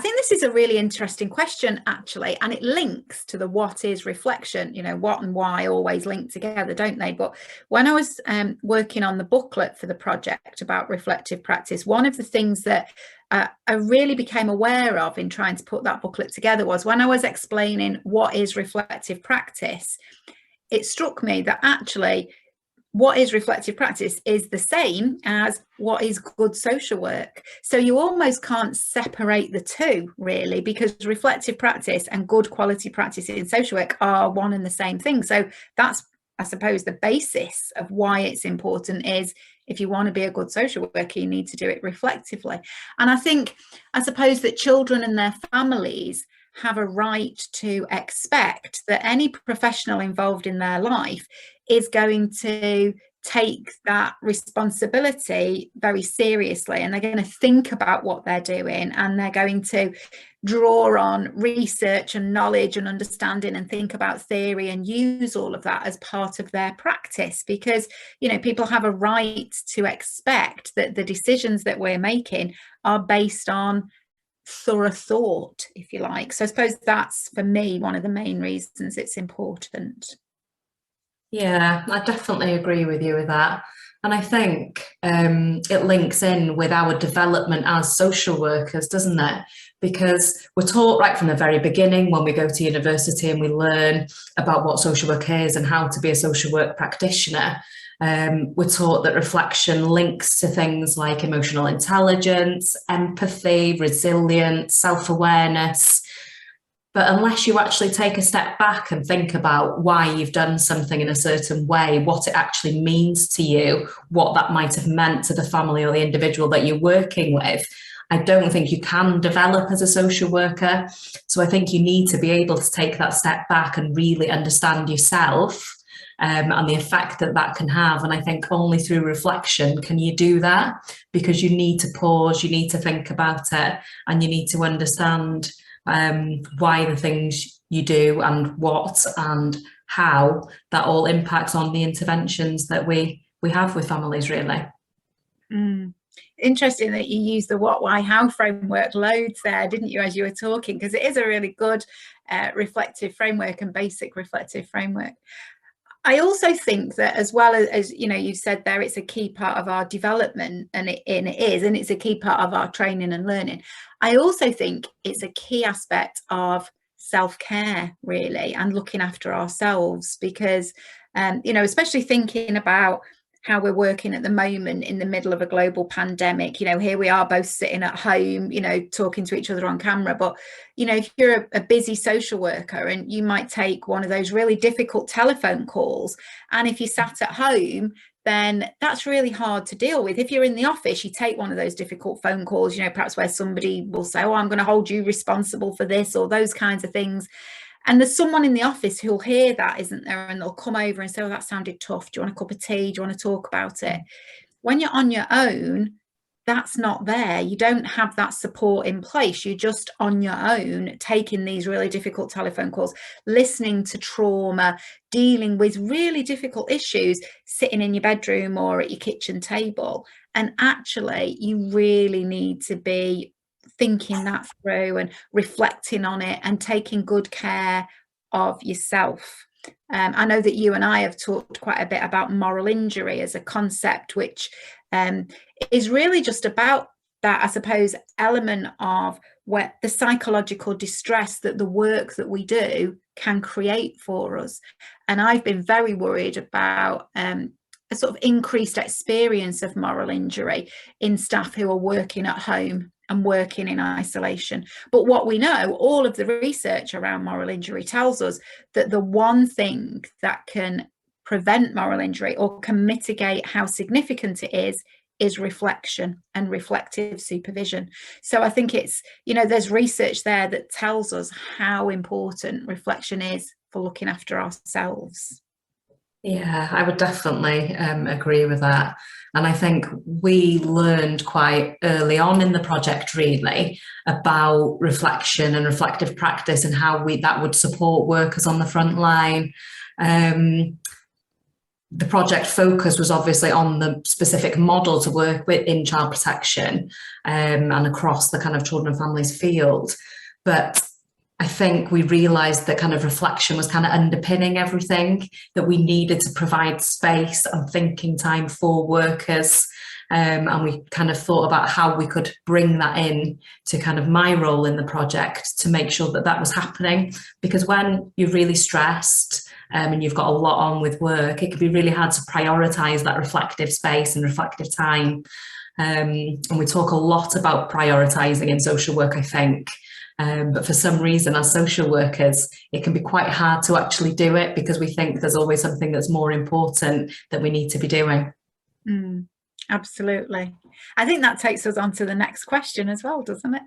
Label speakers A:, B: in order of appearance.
A: think this is a really interesting question, actually, and it links to the what is reflection. You know, what and why always link together, don't they? But when I was working on the booklet for the project about reflective practice, one of the things that I really became aware of in trying to put that booklet together was when I was explaining what is reflective practice, it struck me that actually what is reflective practice is the same as what is good social work. So you almost can't separate the two, really, because reflective practice and good quality practice in social work are one and the same thing. So that's, I suppose, the basis of why it's important is if you want to be a good social worker, you need to do it reflectively. And I suppose that children and their families have a right to expect that any professional involved in their life is going to take that responsibility very seriously, and they're going to think about what they're doing, and they're going to draw on research and knowledge and understanding and think about theory and use all of that as part of their practice, because, you know, people have a right to expect that the decisions that we're making are based on thorough thought, if you like. So I suppose that's, for me, one of the main reasons it's important.
B: Yeah, I definitely agree with you with that. And I think it links in with our development as social workers, doesn't it? Because we're taught right from the very beginning when we go to university and we learn about what social work is and how to be a social work practitioner. We're taught that reflection links to things like emotional intelligence, empathy, resilience, self-awareness. But unless you actually take a step back and think about why you've done something in a certain way, what it actually means to you, what that might have meant to the family or the individual that you're working with, I don't think you can develop as a social worker. So I think you need to be able to take that step back and really understand yourself and the effect that that can have. And I think only through reflection can you do that, because you need to pause, you need to think about it, and you need to understand why the things you do and what and how that all impacts on the interventions that we have with families, really.
A: Interesting that you used the what, why, how framework loads there, didn't you, as you were talking, because it is a really good reflective framework and basic reflective framework. I also think that, as well as you know, you've said there, it's a key part of our development, and it is, and it's a key part of our training and learning. I also think it's a key aspect of self-care, really, and looking after ourselves, because, you know, especially thinking about how we're working at the moment in the middle of a global pandemic. You know, here we are both sitting at home, you know, talking to each other on camera. But, you know, if you're a busy social worker and you might take one of those really difficult telephone calls, and if you sat at home, then that's really hard to deal with. If you're in the office, you take one of those difficult phone calls, you know, perhaps where somebody will say, oh, I'm going to hold you responsible for this, or those kinds of things. And there's someone in the office who'll hear that, isn't there? And they'll come over and say, oh, that sounded tough. Do you want a cup of tea? Do you want to talk about it? When you're on your own, that's not there. You don't have that support in place. You're just on your own, taking these really difficult telephone calls, listening to trauma, dealing with really difficult issues, sitting in your bedroom or at your kitchen table. And actually, you really need to be thinking that through and reflecting on it and taking good care of yourself. I know that you and I have talked quite a bit about moral injury as a concept, which is really just about that, I suppose, element of where the psychological distress that the work that we do can create for us. And I've been very worried about a sort of increased experience of moral injury in staff who are working at home and working in isolation. But what we know, all of the research around moral injury tells us that the one thing that can prevent moral injury or can mitigate how significant it is reflection and reflective supervision. So I think it's, you know, there's research there that tells us how important reflection is for looking after ourselves.
B: Yeah, I would definitely agree with that. And I think we learned quite early on in the project, really, about reflection and reflective practice and how that would support workers on the front line. the project focus was obviously on the specific model to work with in child protection, and across the kind of children and families field. But I think we realised that kind of reflection was kind of underpinning everything, that we needed to provide space and thinking time for workers. And we kind of thought about how we could bring that in to kind of my role in the project to make sure that that was happening. Because when you're really stressed and you've got a lot on with work, it can be really hard to prioritise that reflective space and reflective time. And we talk a lot about prioritising in social work, I think. But for some reason, as social workers, it can be quite hard to actually do it because we think there's always something that's more important that we need to be doing.
A: Absolutely. I think that takes us on to the next question as well, doesn't it?